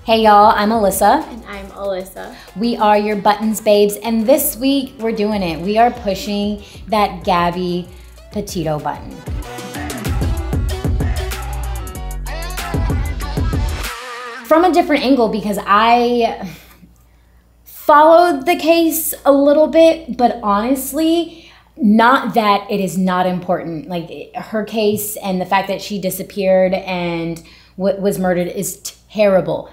Hey y'all, I'm Alyssa. And I'm Alyssa. We are your Buttons Babes, and this week we're doing it. We are pushing that Gabby Petito button. From a different angle, because I followed the case a little bit, but honestly, not that it is not important. Like, her case and the fact that she disappeared and was murdered is terrible.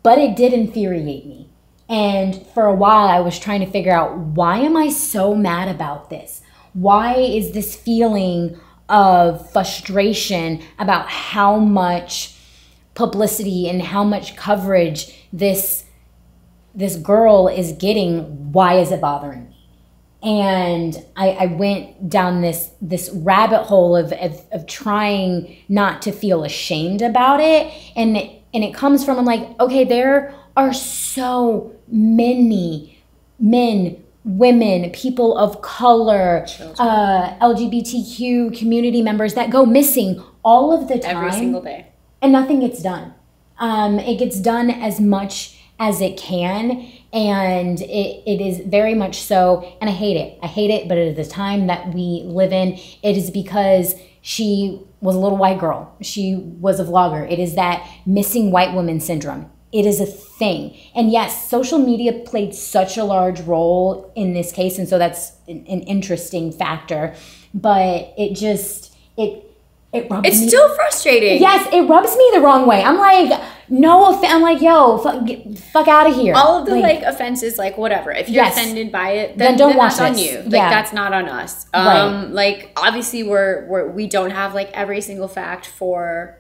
But it did infuriate me. And for a while, I was trying to figure out, why am I so mad about this? Why is this feeling of frustration about how much publicity and how much coverage this girl is getting? Why is it bothering me? And I went down this rabbit hole of trying not to feel ashamed about it. And it comes from, I'm like, okay, there are so many men, women, people of color, LGBTQ community members that go missing all of the time. Every single day. And nothing gets done. It gets done as much as it can. And it is very much so. And I hate it. I hate it. But at the time that we live in, it is because she was a little white girl. She was a vlogger. It is that missing white woman syndrome. It is a thing. And yes, social media played such a large role in this case. And so that's an interesting factor. But it just, it rubs me. It's still frustrating. Yes, it rubs me the wrong way. I'm like, no offense. I'm like, yo, fuck out of here. All of the offenses, whatever. If you're offended by it, then don't watch that's this. on you. That's not on us. Right. Obviously we don't have every single fact for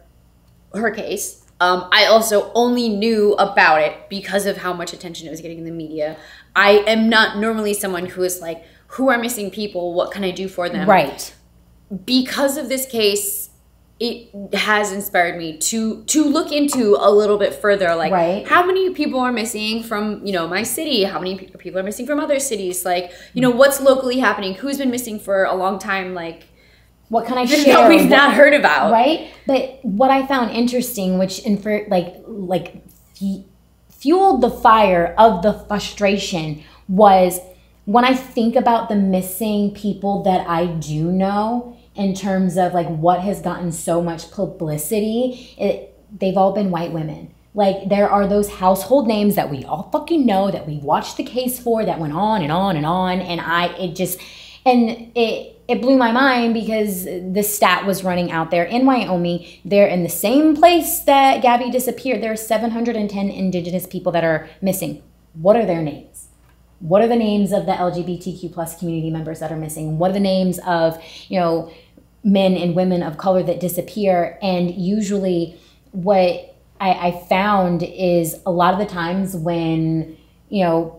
her case. I also only knew about it because of how much attention it was getting in the media. I am not normally someone who is like, who are missing people? What can I do for them? Right. Because of this case, it has inspired me to look into a little bit further, how many people are missing from, my city? How many people are missing from other cities? What's locally happening? Who's been missing for a long time? What can I share? That we've not heard about. Right? But what I found interesting, which fueled the fire of the frustration, was when I think about the missing people that I do know, in terms of what has gotten so much publicity, they've all been white women. There are those household names that we all fucking know, that we watched the case for, that went on and on and on. And it blew my mind, because this stat was running out there in Wyoming. They're in the same place that Gabby disappeared. There are 710 indigenous people that are missing. What are their names? What are the names of the LGBTQ plus community members that are missing? What are the names of, men and women of color that disappear? And usually what I found is, a lot of the times when,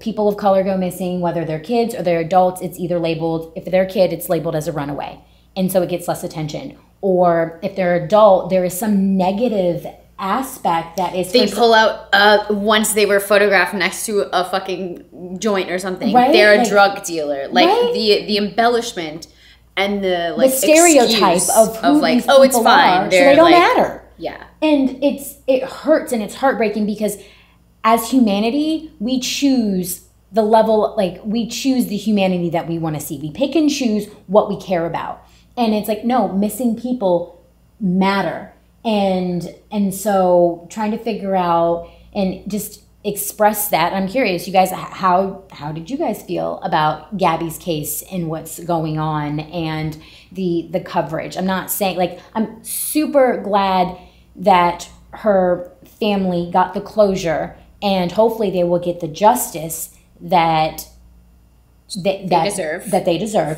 people of color go missing, whether they're kids or they're adults, it's either labeled, if they're a kid, it's labeled as a runaway. And so it gets less attention. Or if they're adult, there is some negative aspect that is, they pull out once they were photographed next to a fucking joint or something. Right? They're a drug dealer. The embellishment and the stereotype of who these people it's fine. Are, so they don't matter. Yeah. And it hurts, and it's heartbreaking, because as humanity, we choose the level, we choose the humanity that we want to see. We pick and choose what we care about. And it's no, missing people matter. And so trying to figure out and just express that. I'm curious, you guys, how did you guys feel about Gabby's case and what's going on and the coverage? I'm not saying, I'm super glad that her family got the closure, and hopefully they will get the justice that they deserve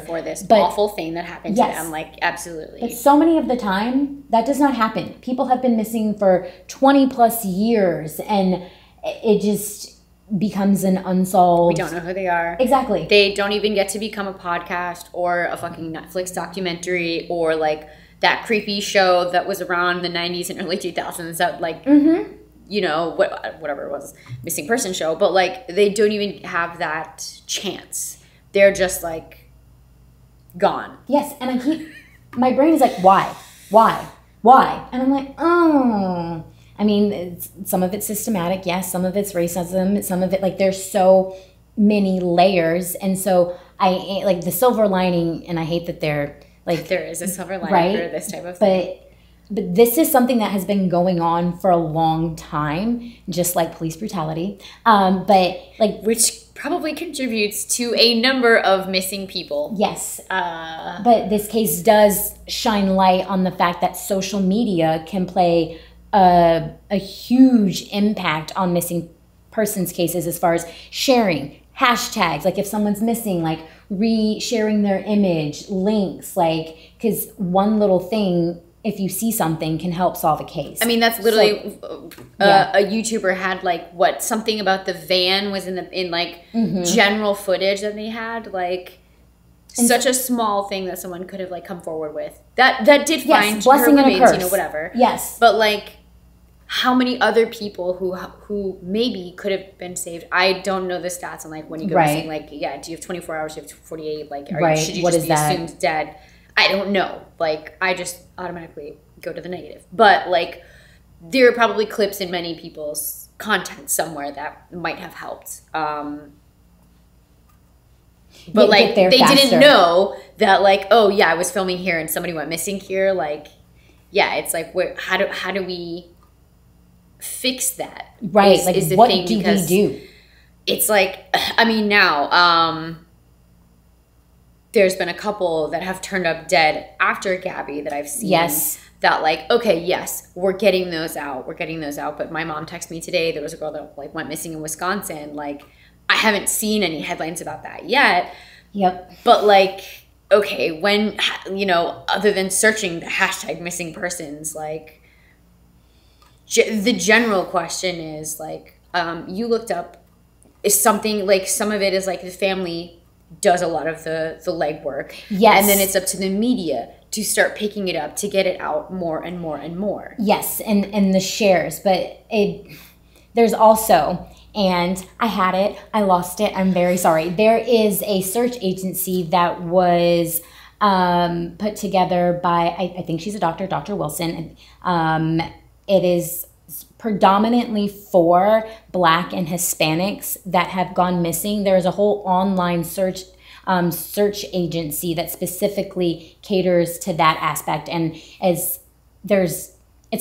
for this awful thing that happened to them. Absolutely. But so many of the time, that does not happen. People have been missing for 20 plus years, and it just becomes an unsolved... We don't know who they are. Exactly. They don't even get to become a podcast or a fucking Netflix documentary or that creepy show that was around the 90s and early 2000s that whatever it was, missing person show. But they don't even have that chance. They're just gone. Yes, and my brain is why? And I'm like, oh... I mean, some of it's systematic, yes. Some of it's racism. Some of it, like, there's so many layers. And so I, like, the silver lining, and I hate that they're, like... There is a silver lining right? for this type of thing. But this is something that has been going on for a long time, just like police brutality. But, like... Which probably contributes to a number of missing people. Yes. But this case does shine light on the fact that social media can play a huge impact on missing persons cases, as far as sharing hashtags. Like, if someone's missing, like, re-sharing their image, links, like, because one little thing, if you see something, can help solve a case. I mean, that's literally a YouTuber had, like, what, something about the van was in general footage that they had, like, and such a small thing that someone could have, like, come forward with. That did find blessing her and a remains, curse. you know, whatever. Yes. But, like, how many other people who maybe could have been saved? I don't know the stats on, like, when you go missing, like, yeah, do you have 24 hours, do you have 48, like, should you just be assumed dead? I don't know. Like, I just automatically go to the negative. But, like, there are probably clips in many people's content somewhere that might have helped. But, like, they didn't know that, like, oh, yeah, I was filming here and somebody went missing here. Like, yeah, it's like, how do we fix that? Right. Like, is the what thing, do we do? It's like, I mean, now, there's been a couple that have turned up dead after Gabby that I've seen. Yes. That, like, okay, yes, we're getting those out. But my mom texted me today. There was a girl that, like, went missing in Wisconsin. Like, I haven't seen any headlines about that yet. Yep. But, like, okay, when, you know, other than searching the hashtag missing persons, like, the general question is, like, you looked up, is something, like, some of it is, like, the family does a lot of the legwork. Yes. And then it's up to the media to start picking it up, to get it out more and more and more. Yes, and the shares. But there's also, and I had it, I lost it, I'm very sorry. There is a search agency that was put together by, I think she's a doctor, Dr. Wilson. It is predominantly for Black and Hispanics that have gone missing. There's a whole online search agency that specifically caters to that aspect. And it's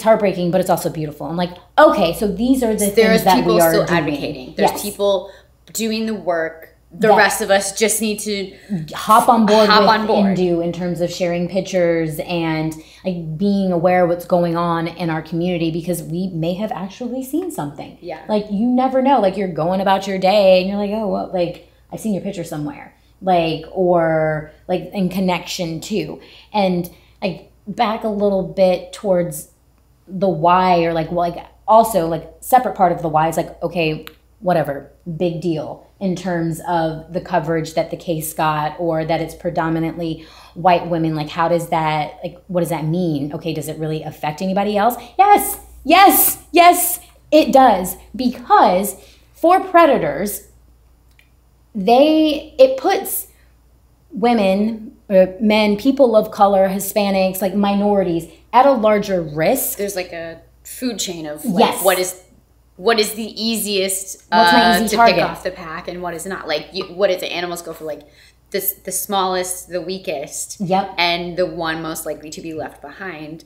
heartbreaking, but it's also beautiful. I'm like, okay, so these are the things that we are still doing. Advocating. There's people doing the work. The rest of us just need to hop on board and do, in terms of sharing pictures and, like, being aware of what's going on in our community, because we may have actually seen something. Yeah. Like, you never know. Like, you're going about your day and you're like, oh, well, like, I've seen your picture somewhere. Like, or, like, in connection to. And, like, back a little bit towards the why, or, like, well, like, also, like, separate part of the why is, like, okay, whatever, big deal in terms of the coverage that the case got, or that it's predominantly white women. Like, how does that, like, what does that mean? Okay, does it really affect anybody else? Yes, it does. Because for predators, it puts women, men, people of color, Hispanics, like, minorities, at a larger risk. There's, like, a food chain of, like, yes. What is the easiest What's my easy to target? Pick off the pack, and what is not? Like, what is it? Animals go for, like, the smallest, the weakest, yep, and the one most likely to be left behind.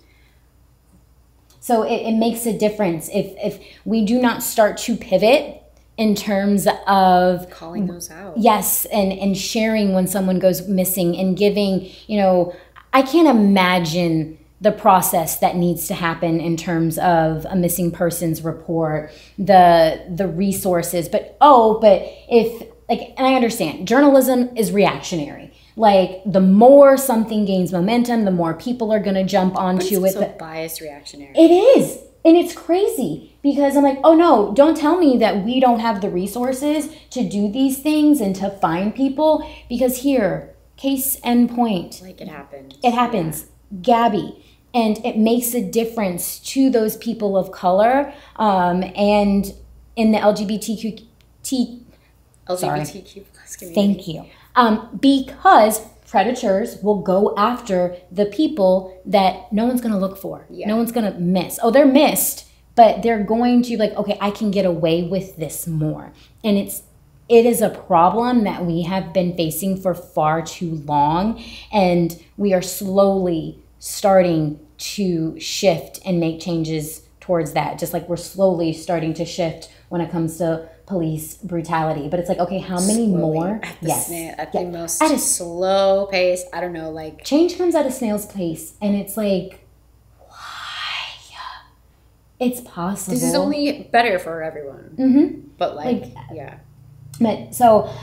So it makes a difference if we do not start to pivot in terms of calling those out. Yes, and sharing when someone goes missing, and giving, you know, I can't imagine the process that needs to happen in terms of a missing persons report, the resources. But if, like, and I understand, journalism is reactionary. Like, the more something gains momentum, the more people are going to jump onto it. But biased reactionary. It is. And it's crazy, because I'm like, oh no, don't tell me that we don't have the resources to do these things and to find people, because here, case in point. Like, it happens. It happens. Yeah. Gabby. And it makes a difference to those people of color, and in the LGBTQ plus community. Thank you. Because predators will go after the people that no one's going to look for. Yeah. No one's going to miss. Oh, they're missed, but they're going to like, okay, I can get away with this more. And it is a problem that we have been facing for far too long, and we are slowly starting to shift and make changes towards that. Just like we're slowly starting to shift when it comes to police brutality. But it's like, okay, how many more? At the most at a slow pace. I don't know, like change comes at a snail's pace, and it's like, why? It's possible. This is only better for everyone. Mm-hmm. But like yeah. But so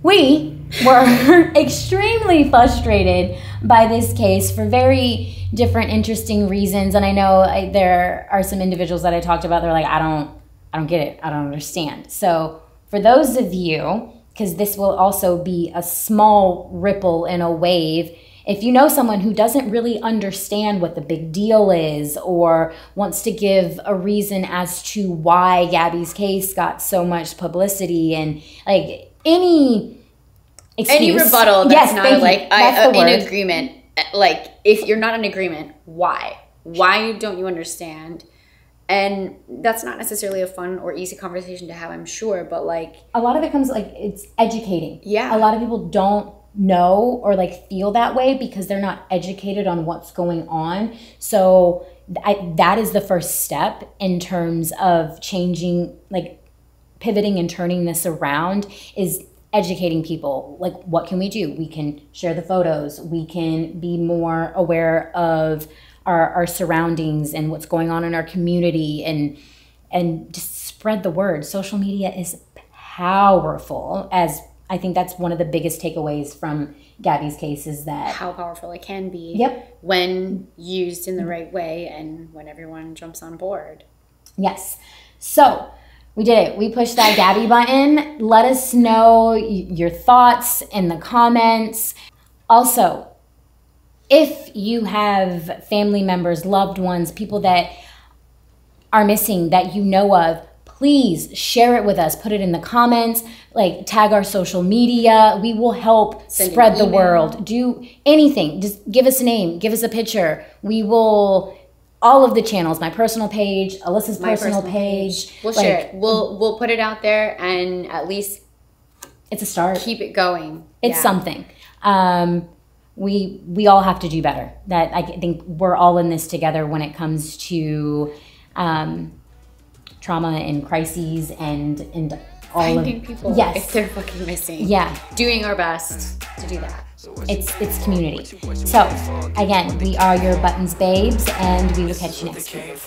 we were extremely frustrated by this case for very different, interesting reasons. And I know there are some individuals that I talked about. They're like, I don't get it. I don't understand. So for those of you, because this will also be a small ripple in a wave, if you know someone who doesn't really understand what the big deal is or wants to give a reason as to why Gabby's case got so much publicity and like any excuse. Any rebuttal that's not like in agreement. Like if you're not in agreement, why? Why don't you understand? And that's not necessarily a fun or easy conversation to have, I'm sure, but like a lot of it comes like it's educating. Yeah. A lot of people don't know or like feel that way because they're not educated on what's going on. So that is the first step in terms of changing, like pivoting and turning this around, is educating people. Like, what can we do? We can share the photos. We can be more aware of our surroundings and what's going on in our community, and just spread the word. Social media is powerful, as I think that's one of the biggest takeaways from Gabby's case, is that how powerful it can be. Yep. When used in the right way and when everyone jumps on board. Yes. So we did it. We pushed that Gabby button. Let us know your thoughts in the comments. Also, if you have family members, loved ones, people that are missing that you know of, please share it with us. Put it in the comments, like tag our social media. We will help spread the word. Do anything. Just give us a name. Give us a picture. We will, all of the channels, my personal page, Alyssa's personal page. We'll share it. We'll put it out there, and at least it's a start. Keep it going. It's something. We all have to do better. That I think we're all in this together when it comes to trauma and crises and all finding of people if they're fucking missing. Yeah, doing our best to do that. It's community. So again, we are your Buttons babes, and we will catch you next week.